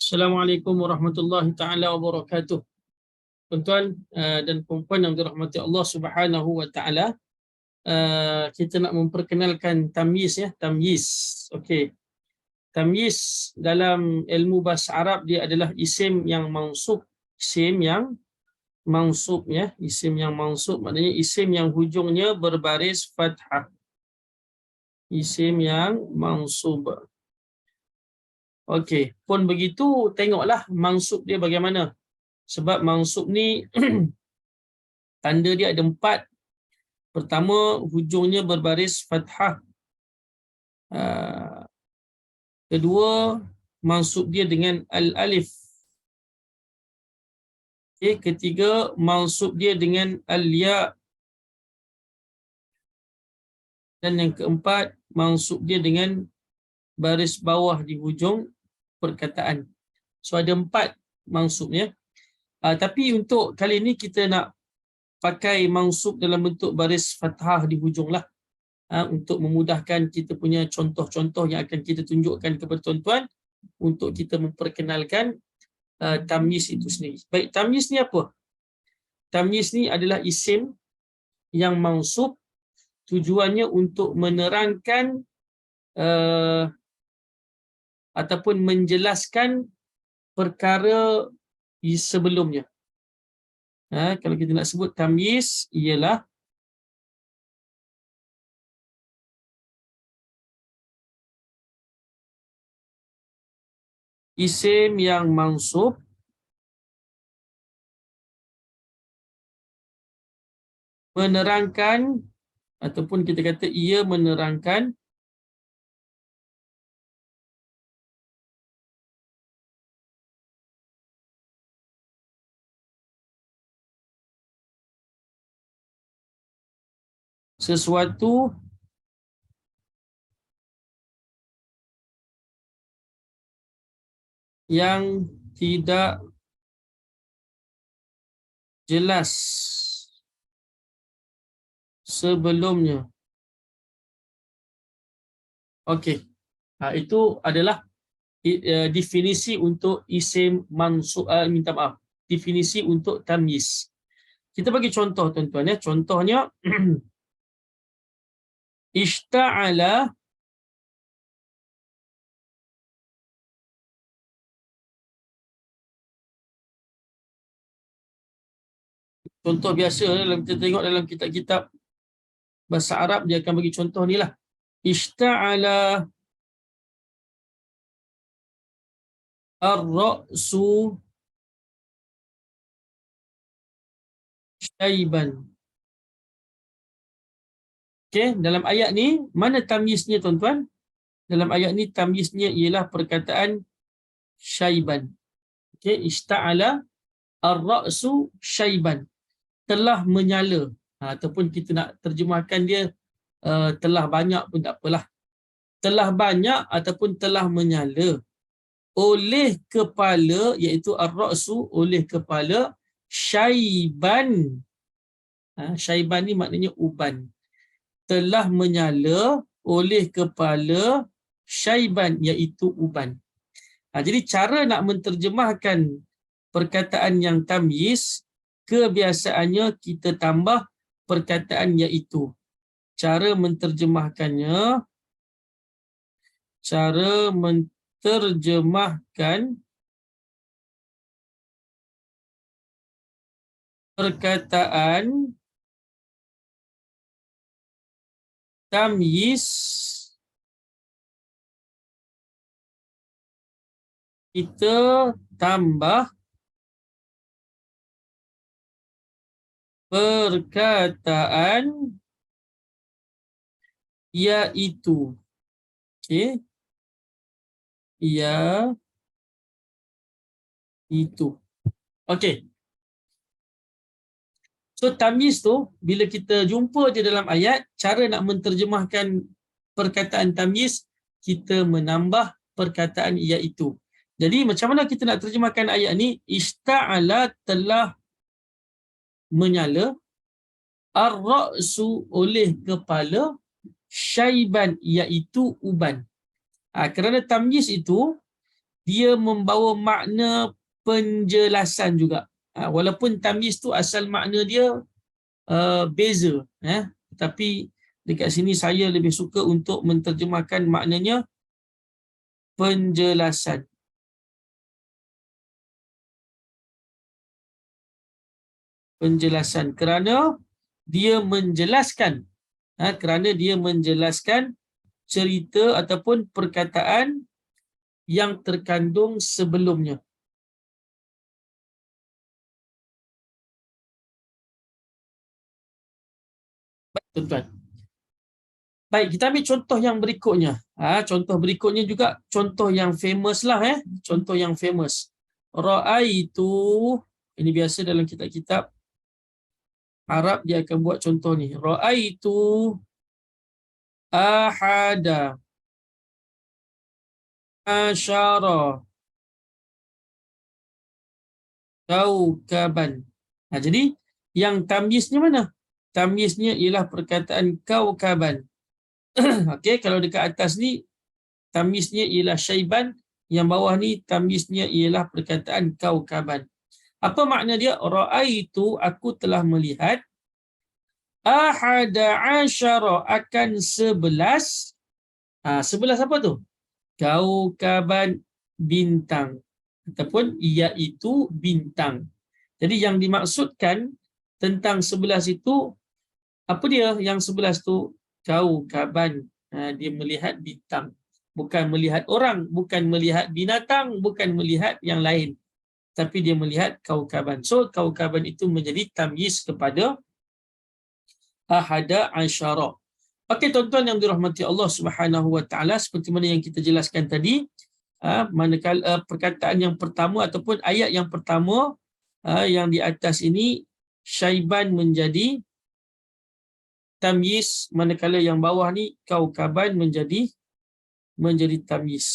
Assalamualaikum warahmatullahi taala wabarakatuh. Tuan-tuan dan puan-puan yang dirahmati Allah Subhanahu wa taala, kita nak memperkenalkan tamyiz ya, tamyiz. Okey. Tamyiz dalam ilmu bahasa Arab dia adalah isim yang mansub, isim yang mansub ya, isim yang mansub maknanya isim yang hujungnya berbaris fathah. Isim yang mansub. Okey, pun begitu tengoklah mansub dia bagaimana. Sebab mansub ni tanda dia ada 4. Pertama, hujungnya berbaris fathah. Kedua, mansub dia dengan al-alif. Okay. Ketiga, mansub dia dengan al-ya. Dan yang keempat, mansub dia dengan baris bawah di hujung perkataan. So ada 4 mansubnya. Tapi untuk kali ini kita nak pakai mansub dalam bentuk baris fathah di hujung lah. Untuk memudahkan kita punya contoh-contoh yang akan kita tunjukkan kepada tuan-tuan untuk kita memperkenalkan tamyiz itu sendiri. Baik, tamyiz ni apa? Tamyiz ni adalah isim yang mansub, tujuannya untuk menerangkan ataupun menjelaskan perkara sebelumnya. Kalau kita nak sebut tamyiz ialah isim yang mansub menerangkan ataupun kita kata ia menerangkan sesuatu yang tidak jelas sebelumnya. Okey. Itu adalah definisi untuk isim mansub, minta maaf. Definisi untuk tamyiz. Kita bagi contoh tuan-tuan ya. Contohnya ishta'ala contoh biasa dalam kita tengok dalam kitab-kitab bahasa Arab dia akan bagi contoh ni lah. Ishta'ala ar-ra'su syaiban. Okey, dalam ayat ni mana tamyiznya tuan-tuan? Dalam ayat ni tamyiznya ialah perkataan syaiban. Okey, ishta'ala ar-ra'su syaiban. Telah menyala. Ataupun kita nak terjemahkan dia telah banyak pun tak apalah. Telah banyak ataupun telah menyala oleh kepala, iaitu ar-ra'su, oleh kepala syaiban. Syaiban ni maknanya uban. Telah menyala oleh kepala syaiban, iaitu uban. Jadi cara nak menterjemahkan perkataan yang tamyiz, kebiasaannya kita tambah perkataan iaitu. Cara menterjemahkannya, cara menterjemahkan perkataan tamyiz, kita tambah perkataan iaitu. Okey. Iaitu. Okey. So tamyiz tu bila kita jumpa je dalam ayat, cara nak menterjemahkan perkataan tamyiz, kita menambah perkataan iaitu. Jadi macam mana kita nak terjemahkan ayat ni? Ishta'ala telah menyala, ar-ra'su oleh kepala, syaiban iaitu uban. Kerana tamyiz itu dia membawa makna penjelasan juga. Walaupun tamyiz tu asal makna dia beza, tapi dekat sini saya lebih suka untuk menterjemahkan maknanya penjelasan. Penjelasan kerana dia menjelaskan, kerana dia menjelaskan cerita ataupun perkataan yang terkandung sebelumnya. Baik, tuan-tuan. Baik, kita ambil contoh yang berikutnya. Contoh berikutnya juga contoh yang famous lah. Contoh yang famous. Ra'aitu, ini biasa dalam kitab-kitab Arab dia akan buat contoh ni. Ra'aitu ahada asyara kaukaban. Jadi yang tamyiznya mana? Tamyiznya ialah perkataan kaukaban. Okey, kalau dekat atas ni tamyiznya ialah syaiban, yang bawah ni tamyiznya ialah perkataan kaukaban. Apa makna dia? Ra'aitu, aku telah melihat, ahada asyara, akan 11. 11 apa tu? Kaukaban, bintang, ataupun iaitu bintang. Jadi yang dimaksudkan tentang 11 itu, apa dia yang 11 tu? Kaukaban. Dia melihat bintang. Bukan melihat orang, bukan melihat binatang, bukan melihat yang lain. Tapi dia melihat kaukaban. So, kaukaban itu menjadi tamyiz kepada ahada asyara. Okey, tuan-tuan yang dirahmati Allah Subhanahu Wa Taala, seperti mana yang kita jelaskan tadi, manakala perkataan yang pertama ataupun ayat yang pertama yang di atas ini, syaiban menjadi tamyiz, manakala yang bawah ni kaukaban menjadi tamyiz.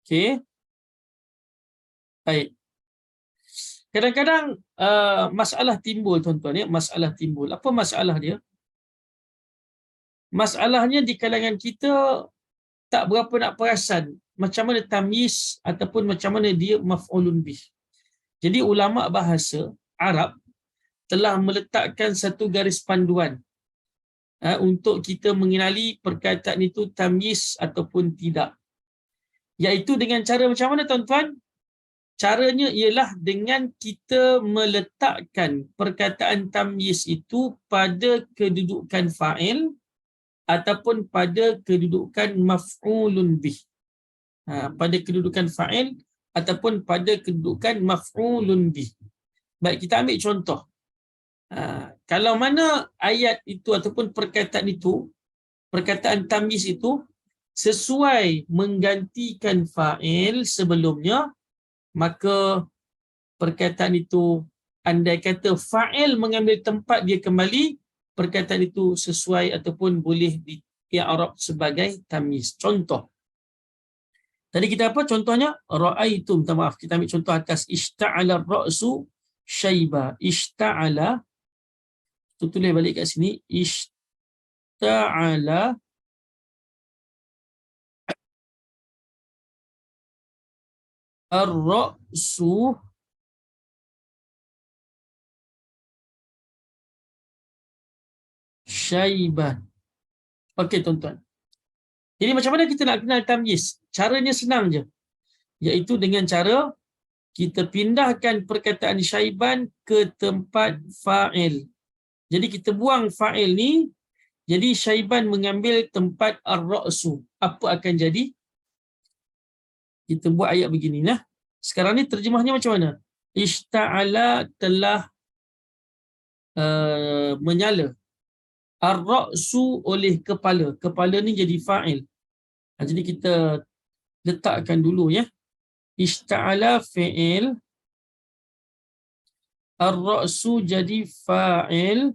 Okey. Baik. Kadang-kadang masalah timbul, tuan-tuan, masalah timbul. Apa masalah dia? Masalahnya di kalangan kita tak berapa nak perasan macam mana tamyiz ataupun macam mana dia maf'ulun bih. Jadi ulama bahasa Arab telah meletakkan satu garis panduan untuk kita mengenali perkataan itu tamyiz ataupun tidak. Iaitu dengan cara macam mana, tuan-tuan? Caranya ialah dengan kita meletakkan perkataan tamyiz itu pada kedudukan fa'il ataupun pada kedudukan maf'ulun bih. Pada kedudukan fa'il ataupun pada kedudukan maf'ulun bih. Baik, kita ambil contoh. Kalau mana ayat itu ataupun perkataan itu, perkataan tamyiz itu sesuai menggantikan fa'il sebelumnya, maka perkataan itu, andai kata fa'il mengambil tempat dia kembali, perkataan itu sesuai ataupun boleh di-i'rab sebagai tamyiz. Contoh. Tadi kita apa contohnya? Ra'aitu, minta maaf, kita ambil contoh atas. Ishta'ala ra'su syaiba. Ishta'ala, tulis balik kat sini. Ishta'ala ar-ra'su syaiban. Okey, tuan-tuan. Jadi macam mana kita nak kenal tamyiz? Caranya senang je. Iaitu dengan cara kita pindahkan perkataan syaiban ke tempat fa'il. Jadi kita buang fa'il ni, jadi syaiban mengambil tempat ar-ra'su. Apa akan jadi? Kita buat ayat begini nah. Sekarang ni terjemahnya macam mana? Ishta'ala, telah menyala. Ar-ra'su, oleh kepala. Kepala ni jadi fa'il. Jadi kita letakkan dulu ya. Ishta'ala fi'il, ar-ra'su jadi fa'il,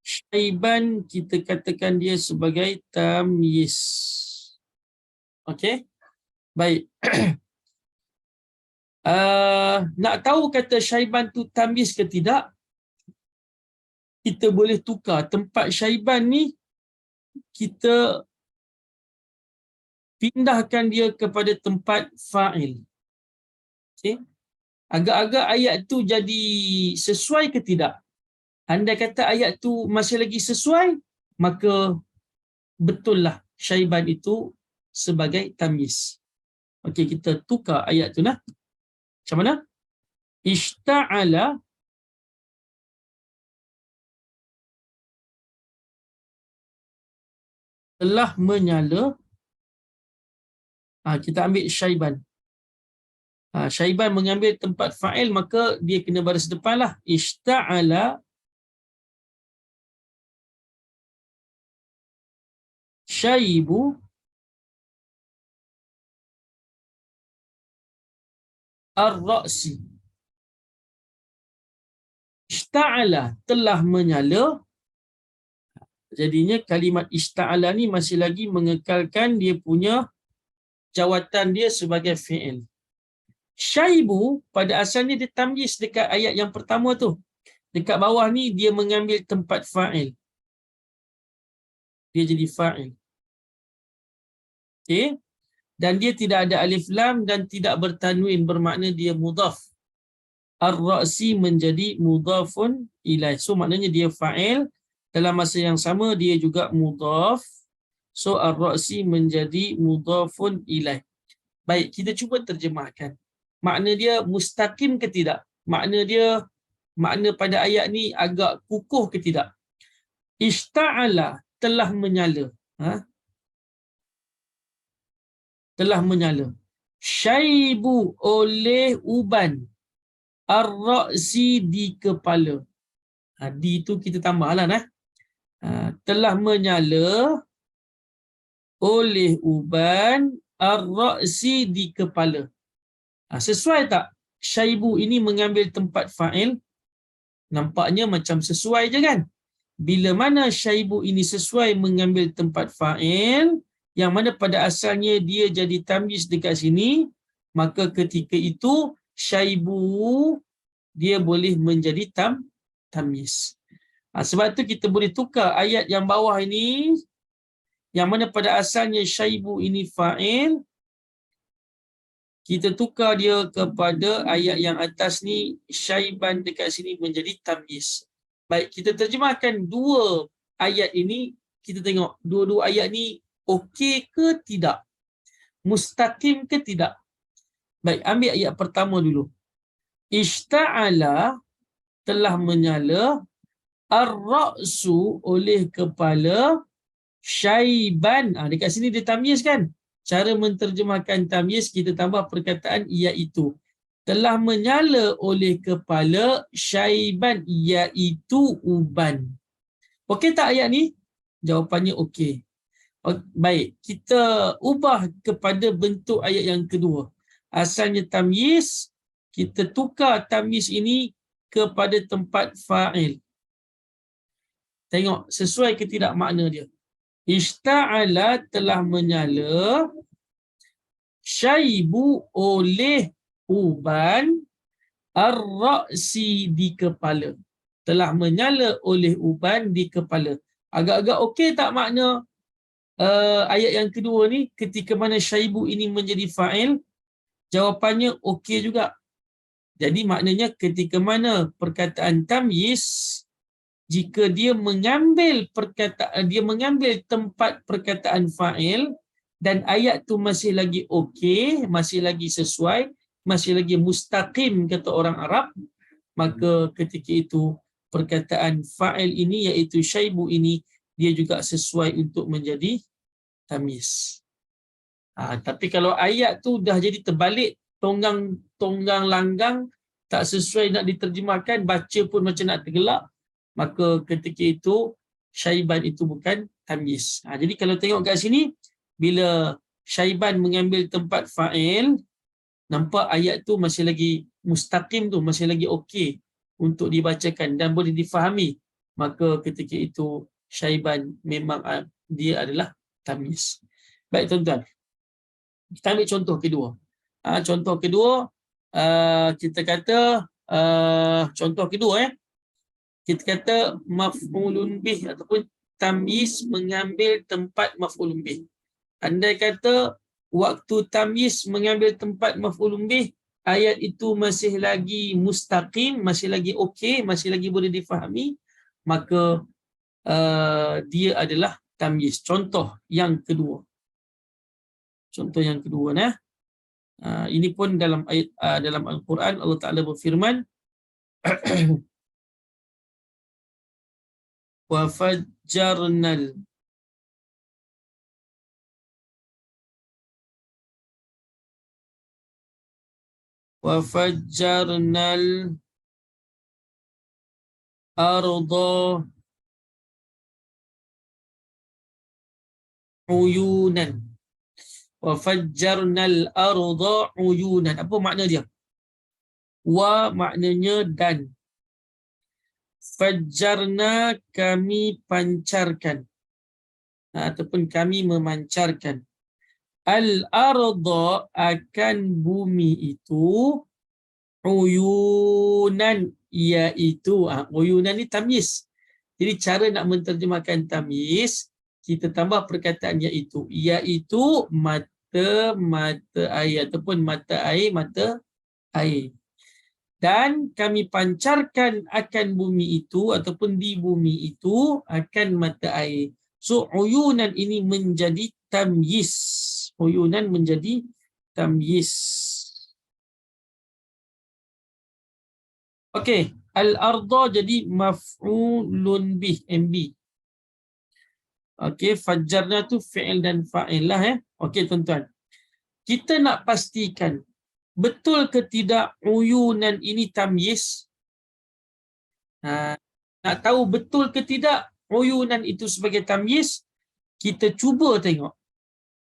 syaiban kita katakan dia sebagai tamyiz. Okey? Baik. Nak tahu kata syaiban tu tamyiz ke tidak, kita boleh tukar tempat syaiban ni, kita pindahkan dia kepada tempat fa'il. Okay? Agak-agak ayat tu jadi sesuai ke tidak? Andai kata ayat tu masih lagi sesuai, maka betullah syaiban itu sebagai tamyiz. Okey, kita tukar ayat tu nah. Macam mana? Ishta'ala telah menyala. Kita ambil syaiban. Syaiban mengambil tempat fa'il, maka dia kena baris depan lah. Ishta'ala syaibu ar-ra'si. Ishta'ala telah menyala. Jadinya kalimat ishta'ala ni masih lagi mengekalkan dia punya jawatan dia sebagai fi'il. Syaibu pada asalnya dia tamyiz dekat ayat yang pertama tu. Dekat bawah ni dia mengambil tempat fa'il. Dia jadi fa'il. Okay? Dan dia tidak ada alif lam dan tidak bertanwin, bermakna dia mudhaf. Ar-ra'si menjadi mudhafun ilaih. So maknanya dia fa'il. Dalam masa yang sama dia juga mudhaf. So ar-ra'si menjadi mudhafun ilaih. Baik, kita cuba terjemahkan. Makna dia mustaqim ke tidak? Makna pada ayat ni agak kukuh ke tidak? Ishta'ala telah menyala. Telah menyala. Syaibu oleh uban. Ar-ra'si di kepala. Di tu kita tambahlah nah. Telah menyala oleh uban ar-ra'si di kepala. Sesuai tak syaibu ini mengambil tempat fa'il? Nampaknya macam sesuai je kan? Bila mana syaibu ini sesuai mengambil tempat fa'il, yang mana pada asalnya dia jadi tamyiz dekat sini, maka ketika itu syaibu dia boleh menjadi tamyiz. Sebab tu kita boleh tukar ayat yang bawah ini, yang mana pada asalnya syaibu ini fa'il, kita tukar dia kepada ayat yang atas ni, syaiban dekat sini menjadi tamyiz. Baik, kita terjemahkan dua ayat ini, kita tengok dua-dua ayat ni okey ke tidak? Mustaqim ke tidak? Baik, ambil ayat pertama dulu. Ishta'ala telah menyala, ar-ra'su oleh kepala, syaiban. Dekat sini dia tamyiz kan? Cara menterjemahkan tamyiz, kita tambah perkataan iaitu. Telah menyala oleh kepala, syaiban, iaitu uban. Okey tak ayat ni? Jawapannya okey. Baik, kita ubah kepada bentuk ayat yang kedua. Asalnya tamyiz, kita tukar tamyiz ini kepada tempat fa'il. Tengok sesuai ke tidak makna dia. Ishta'ala telah menyala, syaibu oleh uban, ar-ra'si di kepala. Telah menyala oleh uban di kepala. Agak-agak okey tak makna ayat yang kedua ni ketika mana syaibu ini menjadi fa'il? Jawapannya okey juga. Jadi maknanya ketika mana perkataan tamyiz, jika dia mengambil tempat perkataan fa'il dan ayat tu masih lagi okey, masih lagi sesuai, masih lagi mustaqim kata orang Arab, maka ketika itu perkataan fa'il ini iaitu syaibu ini dia juga sesuai untuk menjadi tamyiz. Tapi kalau ayat tu dah jadi terbalik, tonggang langgang, tak sesuai nak diterjemahkan, baca pun macam nak tergelak, maka ketika itu syaiban itu bukan tamyiz. Jadi kalau tengok kat sini, bila syaiban mengambil tempat fa'il, nampak ayat tu masih lagi mustaqim tu, masih lagi okey untuk dibacakan dan boleh difahami. Maka ketika itu syaiban memang dia adalah tamyiz. Baik tuan-tuan, kita ambil contoh kedua. Contoh kedua, kita kata contoh kedua kita kata maf'ulun bih ataupun tamyiz mengambil tempat maf'ulun bih. Andai kata waktu tamyiz mengambil tempat maf'ulun bih, ayat itu masih lagi mustaqim, masih lagi okey, masih lagi boleh difahami, maka dia adalah tamyiz. Contoh yang kedua. Contoh yang kedua nah. Ini pun dalam ayat dalam Al-Quran Allah Taala berfirman wa fajjarnal arda uyunan. Wa fajjarnal arda uyunan. Apa makna dia? Wa maknanya dan. Fajjarna kami pancarkan. Ataupun kami memancarkan. Al-arda akan bumi itu uyunan, iaitu uyunan ni tamyiz. Jadi cara nak menterjemahkan tamyiz, kita tambah perkataan iaitu mata air ataupun mata air. Dan kami pancarkan akan bumi itu ataupun di bumi itu akan mata air. So uyunan ini menjadi tamyiz. Uyunan menjadi tamyiz. Okey, al-arda jadi maf'ulun bih, MB. Okey, fajjarna tu fi'il dan fa'il lah Okey tuan-tuan. Kita nak pastikan betul ke tidak uyunan ini tamyiz? Nak tahu betul ke tidak uyunan itu sebagai tamyiz? Kita cuba tengok.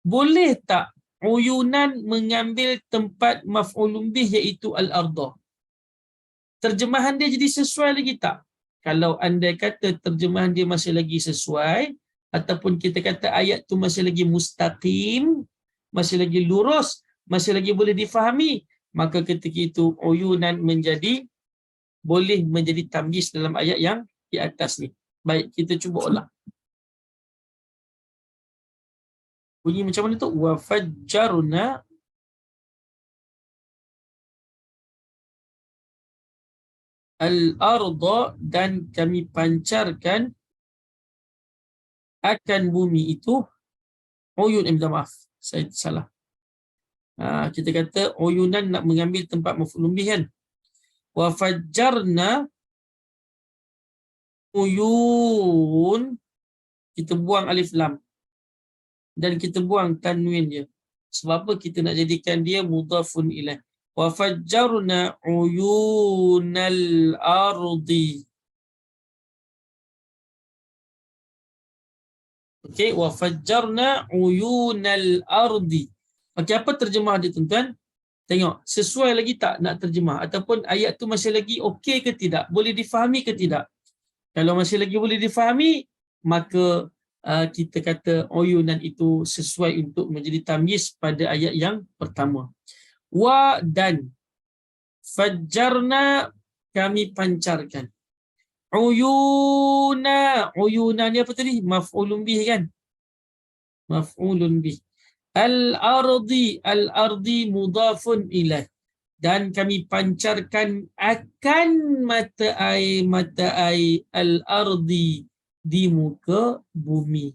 Boleh tak uyunan mengambil tempat maf'ulun bih iaitu al-arda? Terjemahan dia jadi sesuai lagi tak? Kalau anda kata terjemahan dia masih lagi sesuai, ataupun kita kata ayat tu masih lagi mustaqim, masih lagi lurus, masih lagi boleh difahami, maka ketika itu uyunan boleh menjadi tamyiz dalam ayat yang di atas ni. Baik, kita cuba ulang. Bunyi macam mana tu? Wa fajjarna al-arda, dan kami pancarkan akan bumi itu uyun. Minta maaf, saya salah. Kita kata uyunan nak mengambil tempat maf'ulun bih kan. Wa fajjarna uyun, kita buang alif lam dan kita buang tanwin dia. Sebab apa? Kita nak jadikan dia mudhafun ilaih. Wa fajjarna uyunal ardi. Okey, wa fajjarna uyunal ardi. Okey, apa terjemah dia tuan-tuan? Tengok, sesuai lagi tak nak terjemah? Ataupun ayat tu masih lagi okey ke tidak? Boleh difahami ke tidak? Kalau masih lagi boleh difahami, maka kita kata uyunan itu sesuai untuk menjadi tamyiz pada ayat yang pertama. Wa dan fajjarna kami pancarkan. Uyuna ni apa tadi? Maf'ulun bih kan? Maf'ulun bih. Al-ardi mudhafun ilaih. Dan kami pancarkan akan mata air al-ardi, di muka bumi.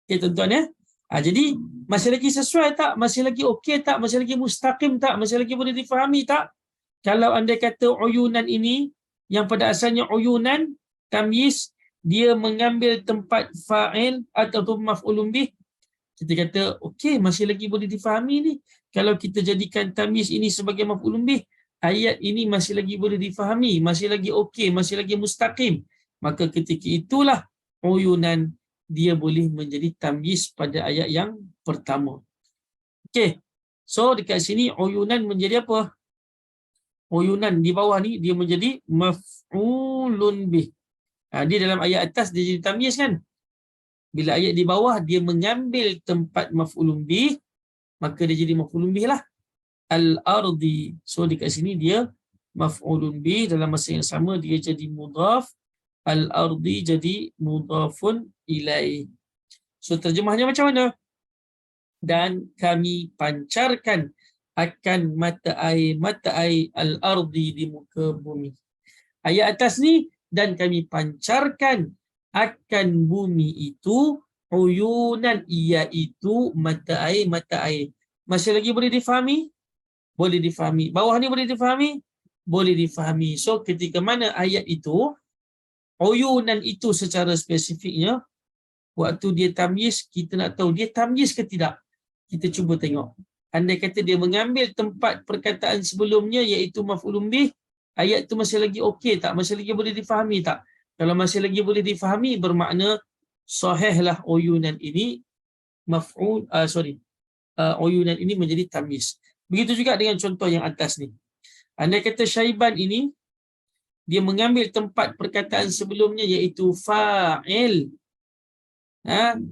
Okey tuan-tuan ya. Jadi masih lagi sesuai tak? Masih lagi okey tak? Masih lagi mustaqim tak? Masih lagi boleh difahami tak? Kalau anda kata uyunan ini yang pada asalnya uyunan tamyiz, dia mengambil tempat fa'il ataupun maf'ulun bih, kita kata okey, masih lagi boleh difahami ni. Kalau kita jadikan tamyiz ini sebagai maf'ulun bih, ayat ini masih lagi boleh difahami, masih lagi okey, masih lagi mustaqim, maka ketika itulah uyunan dia boleh menjadi tamyiz pada ayat yang pertama. Okey, so dekat sini uyunan menjadi apa? Uyunan di bawah ni dia menjadi maf'ulun bih. Dia dalam ayat atas dia jadi tamyiz kan? Bila ayat di bawah dia mengambil tempat maf'ulun bih, maka dia jadi maf'ulun bih lah. Al-ardi. So dekat sini dia maf'ulun bih, dalam masa yang sama dia jadi mudhaf. Al-ardi jadi mudhafun ilaih. So terjemahnya macam mana? dan kami pancarkan akan mata air al-ardi di muka bumi. Ayat atas ni, dan kami pancarkan akan bumi itu uyunan, iaitu mata air. Masih lagi boleh difahami? Boleh difahami. Bawah ni boleh difahami? Boleh difahami. So ketika mana ayat itu, uyunan itu secara spesifiknya, waktu dia tamyiz, kita nak tahu dia tamyiz ke tidak. Kita cuba tengok. Andai kata dia mengambil tempat perkataan sebelumnya iaitu maf'ulun bih, ayat tu masih lagi okey tak? Masih lagi boleh difahami tak? Kalau masih lagi boleh difahami, bermakna sahihlah uyunan ini uyunan ini menjadi tamyiz. Begitu juga dengan contoh yang atas ni. Andai kata Syaiban ini dia mengambil tempat perkataan sebelumnya iaitu fa'il.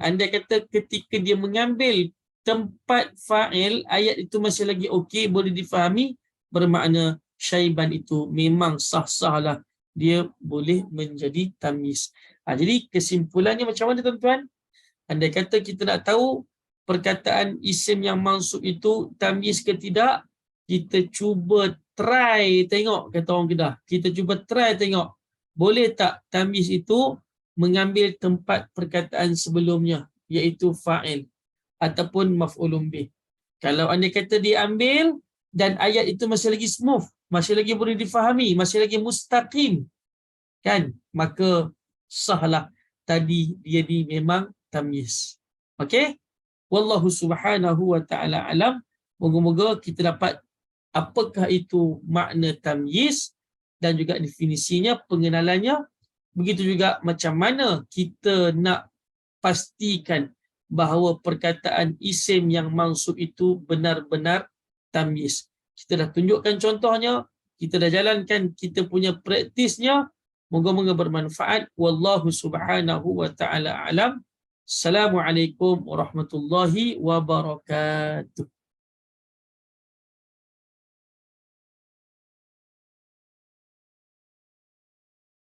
Andai kata ketika dia mengambil tempat fa'il, ayat itu masih lagi okey, boleh difahami, bermakna Syaiban itu memang sah-sahlah, dia boleh menjadi tamyiz. Jadi kesimpulannya macam mana tuan-tuan? Andai kata kita nak tahu perkataan isim yang mansub itu tamyiz ke tidak, kita cuba try tengok, kata orang Kedah. Kita cuba try tengok, boleh tak tamyiz itu mengambil tempat perkataan sebelumnya, iaitu fa'il ataupun maf'ulun bih. Kalau andai kata diambil dan ayat itu masih lagi smooth, masih lagi boleh difahami, masih lagi mustaqim, kan? Maka sahlah tadi dia memang tamyiz. Okey? Wallahu subhanahu wa ta'ala alam. Moga-moga kita dapat apakah itu makna tamyiz dan juga definisinya, pengenalannya. Begitu juga macam mana kita nak pastikan bahawa perkataan isim yang mansub itu benar-benar tamyiz. Kita dah tunjukkan contohnya, kita dah jalankan kita punya praktisnya. Moga-moga bermanfaat. Wallahu subhanahu wa ta'ala alam. Assalamualaikum warahmatullahi wabarakatuh.